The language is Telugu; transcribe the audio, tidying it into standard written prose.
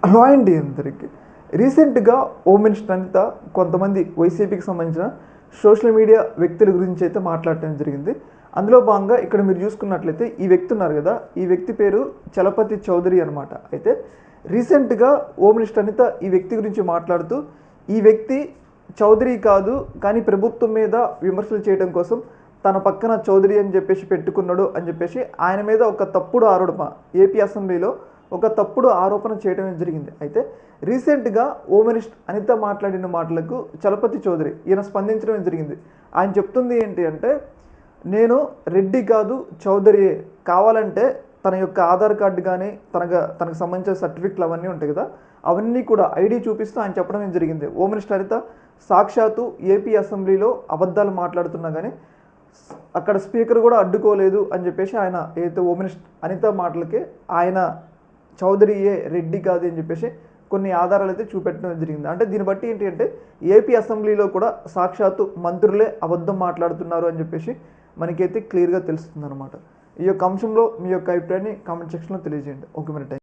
హలో అండి అందరికీ. రీసెంట్గా హోమ్ మినిస్టర్ అనిత కొంతమంది వైసీపీకి సంబంధించిన సోషల్ మీడియా వ్యక్తుల గురించి అయితే మాట్లాడటం జరిగింది. అందులో భాగంగా ఇక్కడ మీరు చూసుకున్నట్లయితే ఈ వ్యక్తి ఉన్నారు కదా, ఈ వ్యక్తి పేరు చలపతి చౌదరి అనమాట. అయితే రీసెంట్గా హోమ్ మినిస్టర్ అనిత ఈ వ్యక్తి గురించి మాట్లాడుతూ, ఈ వ్యక్తి చౌదరి కాదు కానీ ప్రభుత్వం మీద విమర్శలు చేయడం కోసం తన పక్కన చౌదరి అని చెప్పేసి పెట్టుకున్నాడు అని చెప్పేసి ఆయన మీద ఒక తప్పుడు ఆరోపణ ఏపీ అసెంబ్లీలో ఒక తప్పుడు ఆరోపణ చేయడం జరిగింది. అయితే రీసెంట్గా హోమ్ మినిస్టర్ అనిత మాట్లాడిన మాటలకు చలపతి చౌదరి ఈయన స్పందించడం జరిగింది. ఆయన చెప్తుంది ఏంటి అంటే, నేను రెడ్డి కాదు చౌదరియే, కావాలంటే తన యొక్క ఆధార్ కార్డు కానీ తనకు సంబంధించిన సర్టిఫికెట్లు అవన్నీ ఉంటాయి కదా, అవన్నీ కూడా ఐడి చూపిస్తూ ఆయన చెప్పడం జరిగింది. హోమ్ మినిస్టర్ అనిత సాక్షాత్తు ఏపీ అసెంబ్లీలో అబద్ధాలు మాట్లాడుతున్నా కానీ అక్కడ స్పీకర్ కూడా అడ్డుకోలేదు అని చెప్పేసి ఆయన ఏదైతే హోమ్ మినిస్టర్ అనిత మాటలకి ఆయన చౌదరియే రెడ్డి కాదు అని చెప్పేసి కొన్ని ఆధారాలు అయితే చూపెట్టడం జరిగింది. అంటే దీన్ని బట్టి ఏంటి అంటే ఏపీ అసెంబ్లీలో కూడా సాక్షాత్తు మంత్రులే అబద్ధం మాట్లాడుతున్నారు అని చెప్పేసి మనకైతే క్లియర్గా తెలుస్తుంది అనమాట. ఈ యొక్క అంశంలో మీ యొక్క అభిప్రాయాన్ని కామెంట్ సెక్షన్లో తెలియజేయండి. ఓకే మరి.